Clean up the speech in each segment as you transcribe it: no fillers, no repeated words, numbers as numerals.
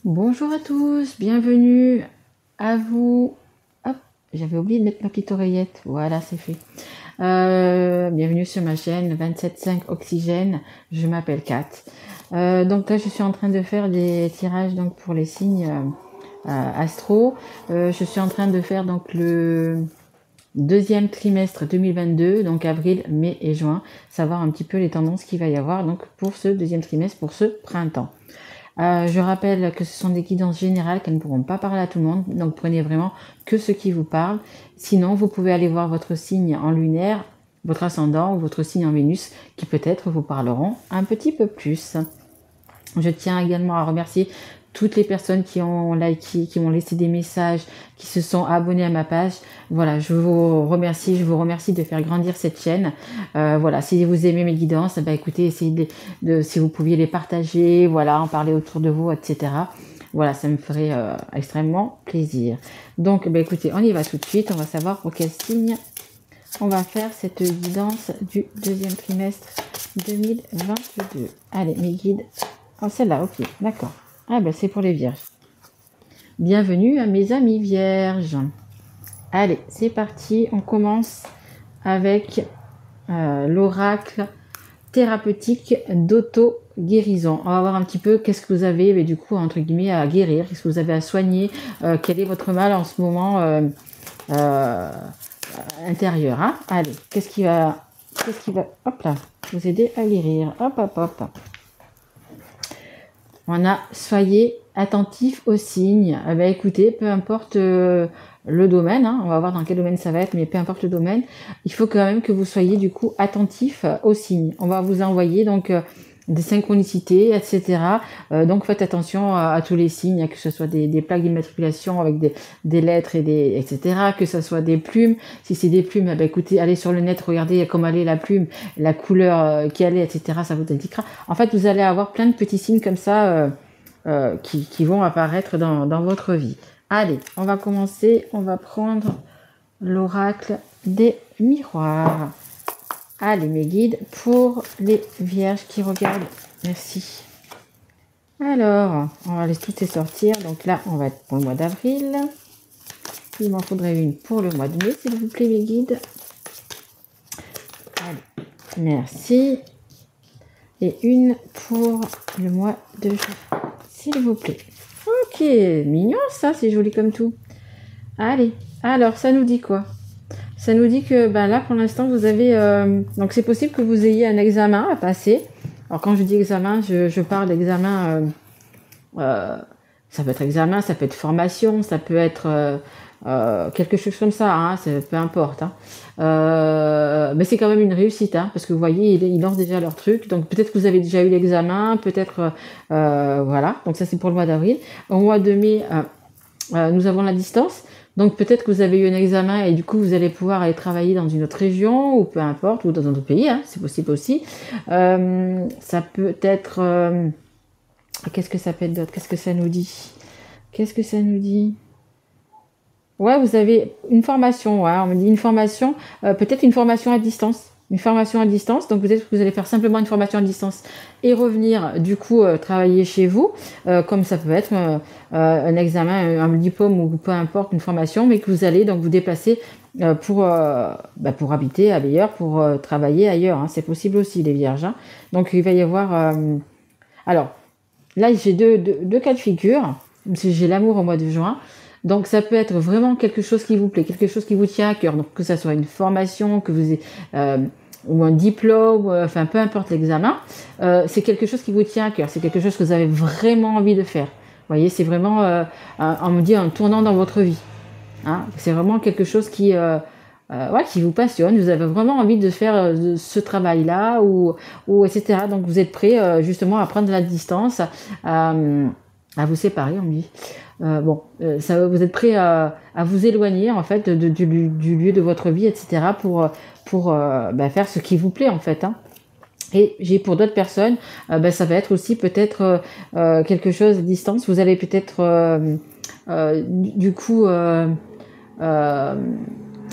Bonjour à tous, bienvenue à vous. Hop, j'avais oublié de mettre ma petite oreillette. Voilà, c'est fait. Bienvenue sur ma chaîne 27.5 Oxygène. Je m'appelle Kat. Donc là, je suis en train de faire des tirages donc pour les signes astro. Je suis en train de faire donc le deuxième trimestre 2022, donc avril, mai et juin, savoir un petit peu les tendances qu'il va y avoir donc pour ce deuxième trimestre, pour ce printemps. Je rappelle que ce sont des guidances générales qu'elles ne pourront pas parler à tout le monde, donc prenez vraiment que ce qui vous parle. Sinon, vous pouvez aller voir votre signe en lunaire, votre ascendant ou votre signe en Vénus, qui peut-être vous parleront un petit peu plus. Je tiens également à remercier toutes les personnes qui ont liké, qui m'ont laissé des messages, qui se sont abonnés à ma page. Voilà, je vous remercie de faire grandir cette chaîne. Voilà, si vous aimez mes guidances, bah écoutez, essayez si vous pouviez les partager, voilà, en parler autour de vous, etc. Voilà, ça me ferait extrêmement plaisir. Donc, bah écoutez, on y va tout de suite. On va savoir pour quel signe on va faire cette guidance du deuxième trimestre 2022. Allez, mes guides. Oh, celle-là, ok, d'accord. Ah ben c'est pour les vierges. Bienvenue à mes amis vierges. Allez, c'est parti. On commence avec l'oracle thérapeutique d'auto-guérison. On va voir un petit peu qu'est-ce que vous avez, mais du coup, entre guillemets, à guérir. Qu'est-ce que vous avez à soigner. Quel est votre mal en ce moment intérieur. Hein. Allez, qu'est-ce qui va, hop là, vous aider à guérir. Hop, hop, hop. On a soyez attentif aux signes. Eh ben, écoutez, peu importe le domaine, hein, on va voir dans quel domaine ça va être, mais peu importe le domaine, il faut quand même que vous soyez du coup attentif aux signes. On va vous envoyer donc des synchronicités, etc. Donc faites attention à tous les signes, que ce soit des plaques d'immatriculation avec des lettres et etc. Que ce soit des plumes. Si c'est des plumes, eh ben, écoutez, allez sur le net, regardez comment elle est la plume, la couleur qu'elle est, etc. Ça vous indiquera. En fait, vous allez avoir plein de petits signes comme ça qui vont apparaître dans votre vie. Allez, on va commencer. On va prendre l'oracle des miroirs. Allez, mes guides, pour les vierges qui regardent. Merci. Alors, on va les toutes les sortir. Donc là, on va être pour le mois d'avril. Il m'en faudrait une pour le mois de mai, s'il vous plaît, mes guides. Allez, merci. Et une pour le mois de juin, s'il vous plaît. Ok, mignon ça, c'est joli comme tout. Allez, alors, ça nous dit quoi ? Ça nous dit que ben là, pour l'instant, vous avez... donc, c'est possible que vous ayez un examen à passer. Alors, quand je dis examen, je parle d'examen... ça peut être examen, ça peut être formation, ça peut être quelque chose comme ça, hein, peu importe. Hein. Mais c'est quand même une réussite, hein, parce que vous voyez, ils lancent déjà leur truc. Donc, peut-être que vous avez déjà eu l'examen, peut-être... voilà, donc ça, c'est pour le mois d'avril. Au mois de mai, nous avons la distance. Donc peut-être que vous avez eu un examen et du coup vous allez pouvoir aller travailler dans une autre région ou peu importe, ou dans un autre pays, hein, c'est possible aussi. Ça peut être... qu'est-ce que ça peut être d'autre ? Qu'est-ce que ça nous dit ? Ouais, vous avez une formation, ouais, on me dit une formation, peut-être une formation à distance. Une formation à distance, donc peut-être que vous allez faire simplement une formation à distance et revenir du coup travailler chez vous, comme ça peut être un examen, un diplôme ou peu importe, une formation, mais que vous allez donc vous déplacer pour habiter ailleurs, pour travailler ailleurs, hein. C'est possible aussi les vierges. Hein. Donc il va y avoir... Alors, là j'ai deux cas de figure, j'ai l'amour au mois de juin. Donc ça peut être vraiment quelque chose qui vous plaît, quelque chose qui vous tient à cœur. Donc que ça soit une formation, que vous ou un diplôme, enfin peu importe l'examen, c'est quelque chose qui vous tient à cœur. C'est quelque chose que vous avez vraiment envie de faire. Vous voyez, c'est vraiment, on me dit, un tournant dans votre vie. Hein. C'est vraiment quelque chose qui vous passionne. Vous avez vraiment envie de faire ce travail-là ou etc. Donc vous êtes prêt justement à prendre la distance, à vous séparer, on me dit. Vous êtes prêt à vous éloigner en fait du lieu de votre vie, etc. pour faire ce qui vous plaît en fait. Hein. Et j'ai pour d'autres personnes, ça va être aussi peut-être quelque chose à distance. Vous allez peut-être du coup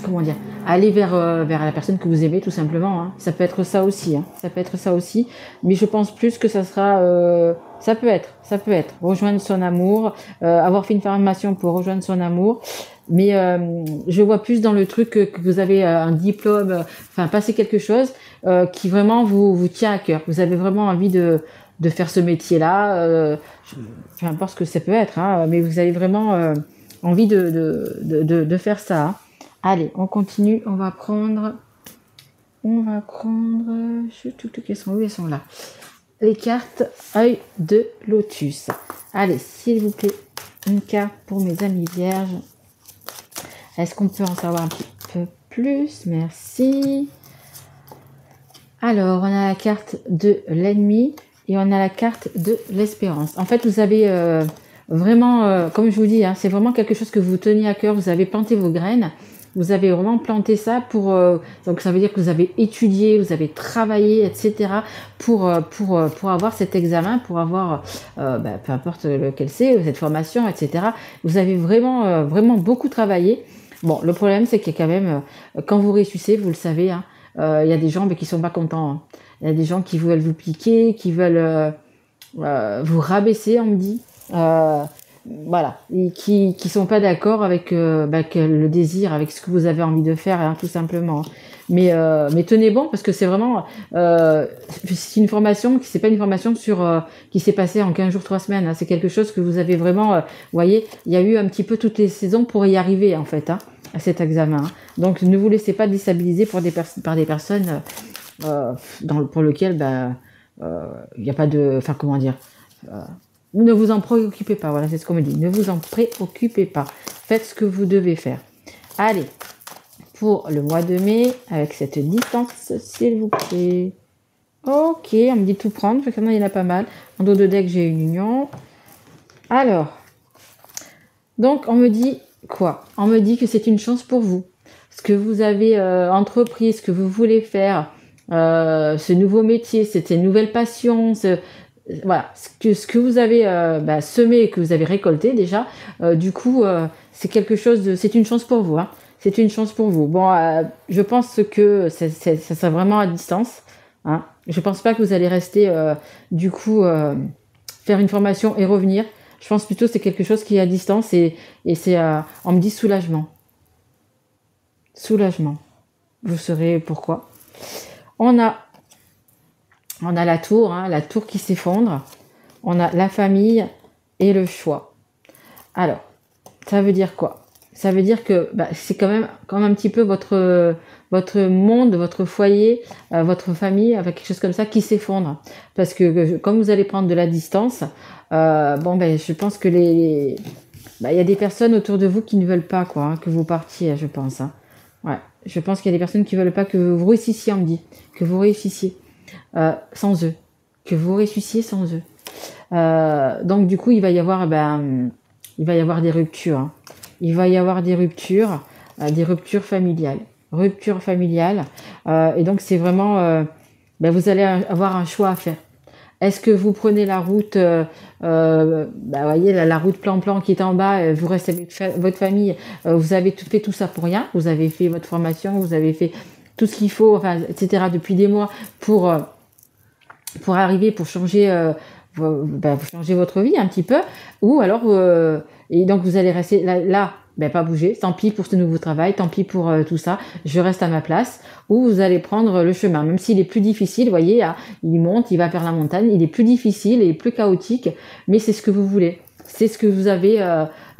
comment dire, aller vers la personne que vous aimez tout simplement. Hein. Ça peut être ça aussi. Hein. Ça peut être ça aussi. Mais je pense plus que ça sera ça peut être. Rejoindre son amour, avoir fait une formation pour rejoindre son amour. Mais je vois plus dans le truc que vous avez un diplôme, enfin passer quelque chose qui vraiment vous tient à cœur. Vous avez vraiment envie de faire ce métier-là, peu importe ce que ça peut être, hein, mais vous avez vraiment envie de faire ça. Hein. Allez, on continue, on va prendre, elles sont où? Elles sont là. Les cartes œil de lotus. Allez, s'il vous plaît, une carte pour mes amis vierges. Est-ce qu'on peut en savoir un petit peu plus? Merci. Alors, on a la carte de l'ennemi et on a la carte de l'espérance. En fait, vous avez vraiment, comme je vous dis, hein, c'est vraiment quelque chose que vous teniez à cœur. Vous avez planté vos graines. Vous avez vraiment planté ça pour... donc, ça veut dire que vous avez étudié, vous avez travaillé, etc. pour avoir cet examen, pour avoir, peu importe lequel c'est, cette formation, etc. Vous avez vraiment beaucoup travaillé. Bon, le problème, c'est qu'il y a quand même, quand vous réussissez, vous le savez, hein, il y a des gens qui sont pas contents. Hein. Il y a des gens qui veulent vous piquer, qui veulent vous rabaisser, on me dit. Voilà, et qui sont pas d'accord avec que le désir, avec ce que vous avez envie de faire, hein, tout simplement. Mais tenez bon, parce que c'est vraiment c'est une formation c'est pas une formation qui s'est passée en 15 jours, 3 semaines. Hein, c'est quelque chose que vous avez vraiment, vous voyez, il y a eu un petit peu toutes les saisons pour y arriver en fait, hein, à cet examen. Hein. Donc ne vous laissez pas déstabiliser par des personnes pour lesquelles il n'y a pas de, enfin comment dire. Ne vous en préoccupez pas, voilà, c'est ce qu'on me dit. Ne vous en préoccupez pas. Faites ce que vous devez faire. Allez, pour le mois de mai, avec cette distance, s'il vous plaît. Ok, on me dit tout prendre, parce qu'il y en a pas mal. En dos de deck, j'ai une union. Alors, donc on me dit quoi? On me dit que c'est une chance pour vous. Ce que vous avez entrepris, ce que vous voulez faire, ce nouveau métier, cette nouvelle passion, voilà, ce que vous avez semé et que vous avez récolté déjà, du coup, c'est quelque chose c'est une chance pour vous, hein. C'est une chance pour vous. Bon, je pense que ça sera vraiment à distance, hein. Je pense pas que vous allez rester, du coup, faire une formation et revenir. Je pense plutôt que c'est quelque chose qui est à distance et c'est, on me dit soulagement. Soulagement. Vous saurez pourquoi. On a la tour, hein, la tour qui s'effondre. On a la famille et le choix. Alors, ça veut dire quoi? Ça veut dire que c'est quand même un petit peu votre monde, votre foyer, votre famille, avec quelque chose comme ça qui s'effondre. Parce que comme vous allez prendre de la distance, je pense que il y a des personnes autour de vous qui ne veulent pas que vous partiez, je pense. Hein. Ouais, je pense qu'il y a des personnes qui ne veulent pas que vous réussissiez, on me dit, que vous réussissiez. Sans eux, que vous réussissiez sans eux. Donc du coup, il va y avoir des ruptures. Hein. Il va y avoir des ruptures familiales. Et donc c'est vraiment, vous allez avoir un choix à faire. Est-ce que vous prenez la route, voyez la route plan qui est en bas, vous restez avec votre famille, vous avez fait tout ça pour rien, vous avez fait votre formation, vous avez fait tout ce qu'il faut, enfin, etc. depuis des mois pour arriver, pour changer, changer votre vie un petit peu, ou alors, et donc vous allez rester là, pas bouger, tant pis pour ce nouveau travail, tant pis pour tout ça, je reste à ma place, ou vous allez prendre le chemin, même s'il est plus difficile, vous voyez, il monte, il va vers la montagne, il est plus difficile et plus chaotique, mais c'est ce que vous voulez, c'est ce que vous avez,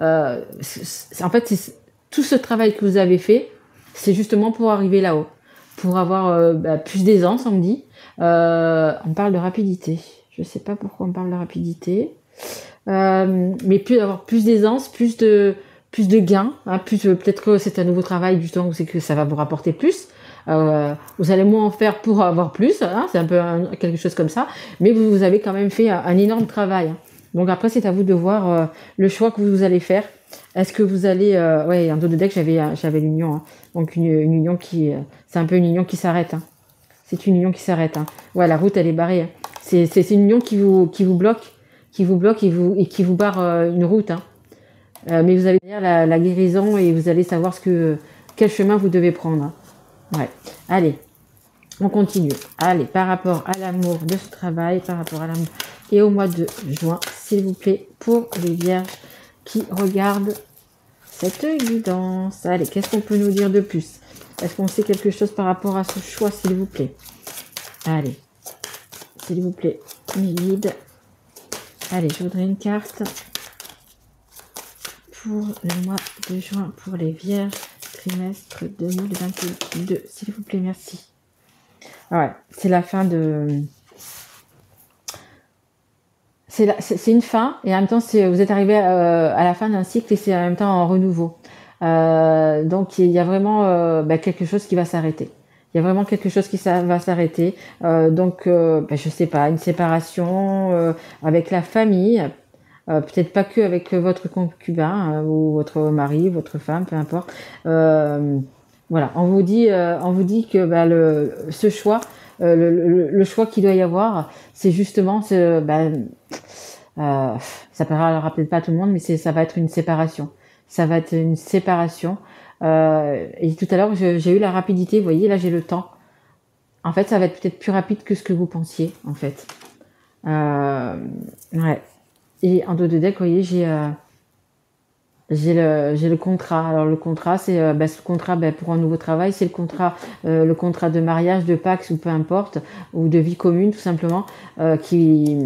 en fait, c'est tout ce travail que vous avez fait, c'est justement pour arriver là-haut, pour avoir plus d'aisance, on me dit. On parle de rapidité. Je sais pas pourquoi on parle de rapidité. Mais avoir plus d'aisance, plus de gains. Hein, peut-être que c'est un nouveau travail, justement, c'est que ça va vous rapporter plus. Vous allez moins en faire pour avoir plus. Hein, c'est un peu quelque chose comme ça. Mais vous avez quand même fait un énorme travail. Hein. Donc après, c'est à vous de voir le choix que vous allez faire. Est-ce que vous allez... en dos de deck, j'avais l'union. Hein. Donc une union qui... c'est un peu une union qui s'arrête. Hein. C'est une union qui s'arrête. Hein. Ouais, la route, elle est barrée. Hein. C'est une union qui vous bloque et qui vous barre une route. Hein. Mais vous allez dire la guérison et vous allez savoir quel chemin vous devez prendre. Hein. Ouais. Allez, on continue. Allez, par rapport à l'amour de ce travail, par rapport à l'amour et au mois de juin, s'il vous plaît, pour les vierges qui regardent cette guidance. Allez, qu'est-ce qu'on peut nous dire de plus? Est-ce qu'on sait quelque chose par rapport à ce choix, s'il vous plaît? Allez, s'il vous plaît, mes guides. Allez, je voudrais une carte pour le mois de juin, pour les vierges, trimestre 2022, s'il vous plaît, merci. Ouais, c'est la fin de... C'est une fin, et en même temps, vous êtes arrivé à la fin d'un cycle, et c'est en même temps en renouveau. Donc, il y a vraiment quelque chose qui va s'arrêter. Il y a vraiment quelque chose qui va s'arrêter. Je sais pas, une séparation avec la famille, peut-être pas que avec votre concubin ou votre mari, votre femme, peu importe. Voilà, on vous dit que ce choix, le choix qu'il doit y avoir, c'est justement ça parlera peut-être pas à tout le monde, mais ça va être une séparation. Ça va être une séparation. Et tout à l'heure, j'ai eu la rapidité. Vous voyez, là, j'ai le temps. En fait, ça va être peut-être plus rapide que ce que vous pensiez, en fait. Ouais. Et en dos de deck, vous voyez, j'ai le contrat. Alors le contrat, c'est ce contrat pour un nouveau travail, c'est le contrat de mariage, de Pax ou peu importe, ou de vie commune tout simplement, qui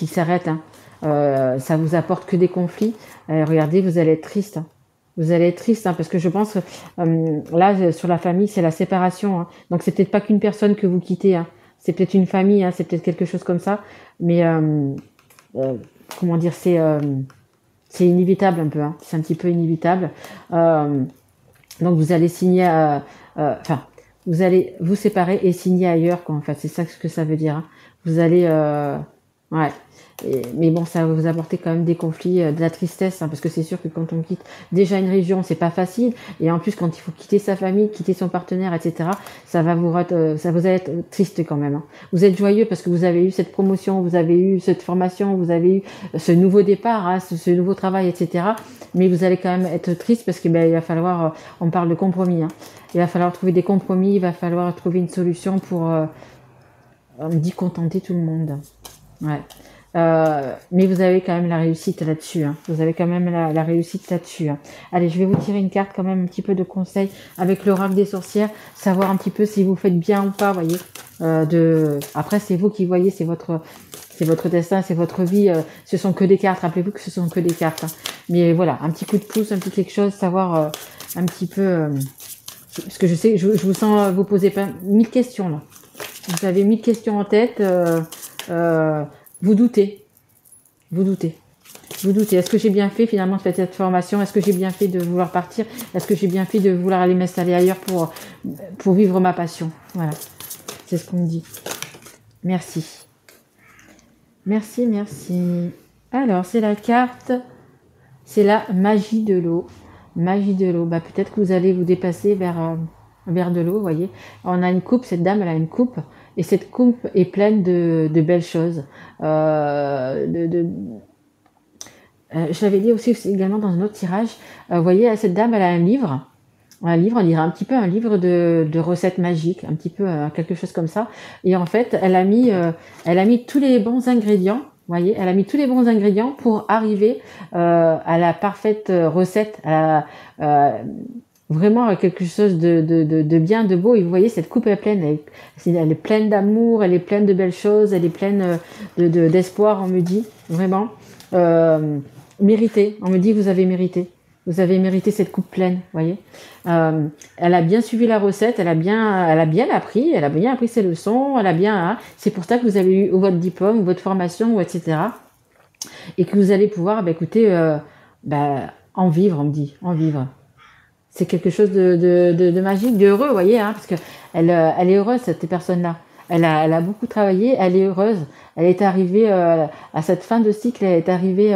s'arrête. Hein. Ça vous apporte que des conflits. Regardez, vous allez être triste. Hein. Vous allez être triste, hein, parce que je pense que là, sur la famille, c'est la séparation. Hein. Donc c'est peut-être pas qu'une personne que vous quittez. Hein. C'est peut-être une famille, hein, c'est peut-être quelque chose comme ça. Mais comment dire, c'est inévitable un peu. Hein. C'est un petit peu inévitable. Donc vous allez signer, vous allez vous séparer et signer ailleurs, quoi. En fait, c'est ça ce que ça veut dire. Hein. Vous allez, ouais. Mais bon, ça va vous apporter quand même des conflits, de la tristesse, hein, parce que c'est sûr que quand on quitte déjà une région, c'est pas facile. Et en plus, quand il faut quitter sa famille, quitter son partenaire, etc., ça vous allez être triste quand même. Hein. Vous êtes joyeux parce que vous avez eu cette promotion, vous avez eu cette formation, vous avez eu ce nouveau départ, hein, ce nouveau travail, etc. Mais vous allez quand même être triste parce que il va falloir, on parle de compromis. Hein. Il va falloir trouver des compromis, il va falloir trouver une solution pour, on dit contenter tout le monde. Ouais. Mais vous avez quand même la réussite là-dessus. Hein. Vous avez quand même la réussite là-dessus. Hein. Allez, je vais vous tirer une carte quand même, un petit peu de conseil avec l'oracle des sorcières, savoir un petit peu si vous faites bien ou pas, voyez. Après, c'est vous qui voyez, c'est votre destin, c'est votre vie. Ce sont que des cartes. Rappelez-vous que ce sont que des cartes. Hein. Mais voilà, un petit coup de pouce, un petit quelque chose, savoir un petit peu. Parce que je sais, je vous sens vous poser 1000 questions là. Vous avez 1000 questions en tête. Vous doutez. Est-ce que j'ai bien fait finalement de faire cette formation? Est-ce que j'ai bien fait de vouloir partir? Est-ce que j'ai bien fait de vouloir aller m'installer ailleurs pour vivre ma passion? Voilà. C'est ce qu'on me dit. Merci. Merci. Alors, c'est la carte. C'est la magie de l'eau. Magie de l'eau. Peut-être que vous allez vous dépasser vers de l'eau, vous voyez. On a une coupe, cette dame, elle a une coupe. Et cette coupe est pleine de belles choses. Je l'avais dit aussi également dans un autre tirage. Vous voyez, cette dame, elle a un livre. On dirait un petit peu un livre de recettes magiques, un petit peu quelque chose comme ça. Et en fait, elle a mis tous les bons ingrédients. Vous voyez, elle a mis tous les bons ingrédients pour arriver à la parfaite recette, vraiment quelque chose de bien, de beau. Et vous voyez, cette coupe est pleine, elle est pleine d'amour, elle est pleine de belles choses, elle est pleine d'espoir, on me dit, vraiment. Mérité, on me dit que vous avez mérité cette coupe pleine, vous voyez. Elle a bien suivi la recette, elle a bien appris ses leçons, c'est pour ça que vous avez eu votre diplôme, votre formation, etc. Et que vous allez pouvoir, en vivre, on me dit, en vivre. C'est quelque chose de magique, de heureux, vous voyez, hein, parce que elle est heureuse, cette personne-là. Elle a beaucoup travaillé, elle est heureuse. Elle est arrivée à cette fin de cycle, elle est arrivée,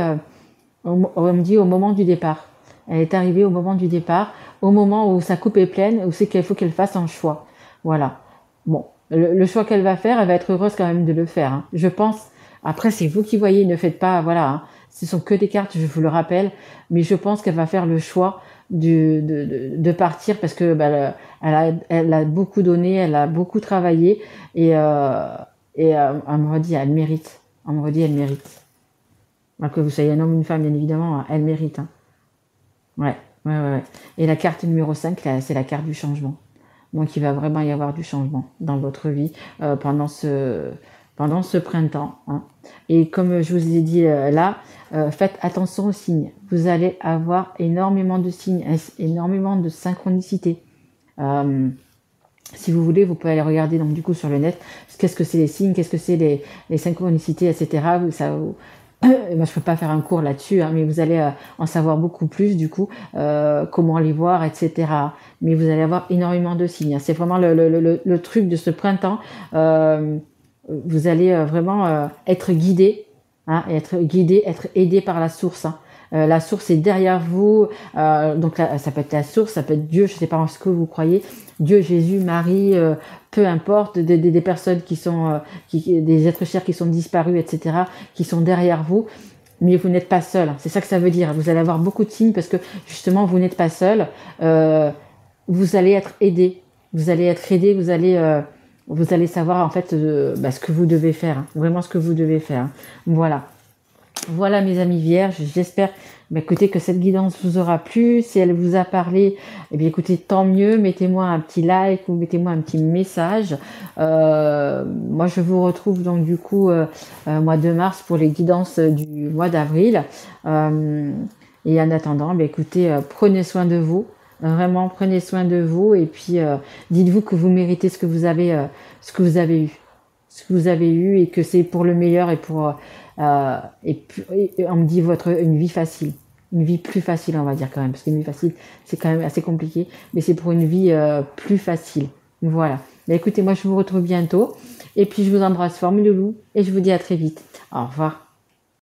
on me dit, au moment du départ. Elle est arrivée au moment du départ, au moment où sa coupe est pleine, où c'est qu'il faut qu'elle fasse un choix. Voilà. Bon, le choix qu'elle va faire, elle va être heureuse quand même de le faire. Hein. Je pense. Après, c'est vous qui voyez, ne faites pas, voilà. Hein. Ce sont que des cartes, je vous le rappelle. Mais je pense qu'elle va faire le choix de partir parce que elle a beaucoup donné, elle a beaucoup travaillé et elle me dit, elle mérite. On me redit, elle mérite. Que vous soyez un homme ou une femme, bien évidemment, elle mérite. Hein. Ouais, ouais, ouais, ouais. Et la carte numéro 5, c'est la carte du changement. Donc, il va vraiment y avoir du changement dans votre vie pendant ce printemps. Hein. Et comme je vous ai dit là, faites attention aux signes. Vous allez avoir énormément de signes, énormément de synchronicité. Si vous voulez, vous pouvez aller regarder donc du coup sur le net, qu'est-ce que c'est les signes, qu'est-ce que c'est les synchronicités, etc. Moi, je peux pas faire un cours là-dessus, hein, mais vous allez en savoir beaucoup plus du coup, comment les voir, etc. Mais vous allez avoir énormément de signes. Hein. C'est vraiment le truc de ce printemps. Vous allez vraiment être guidé, hein, être aidé par la source. Hein. La source est derrière vous, donc là, ça peut être la source, ça peut être Dieu, je ne sais pas en ce que vous croyez, Dieu, Jésus, Marie, peu importe, des personnes qui sont, des êtres chers qui sont disparus, etc., qui sont derrière vous, mais vous n'êtes pas seul. C'est ça que ça veut dire. Vous allez avoir beaucoup de signes parce que justement, vous n'êtes pas seul. Vous allez être aidé. Vous allez être aidé. Vous allez savoir en fait ce que vous devez faire. Hein, vraiment ce que vous devez faire. Hein. Voilà. Voilà mes amis vierges, j'espère écoutez, que cette guidance vous aura plu. Si elle vous a parlé, eh bien écoutez, tant mieux, mettez-moi un petit like ou mettez-moi un petit message. Moi je vous retrouve donc du coup mois de mars pour les guidances du mois d'avril. Et en attendant, écoutez, prenez soin de vous. Vraiment, prenez soin de vous et puis dites-vous que vous méritez ce que vous avez eu. Ce que vous avez eu et que c'est pour le meilleur et pour et on me dit une vie facile, une vie plus facile on va dire quand même, parce qu'une vie facile c'est quand même assez compliqué, mais c'est pour une vie plus facile. Voilà. Écoutez, moi je vous retrouve bientôt et puis je vous embrasse fort mes loulous et je vous dis à très vite. Au revoir.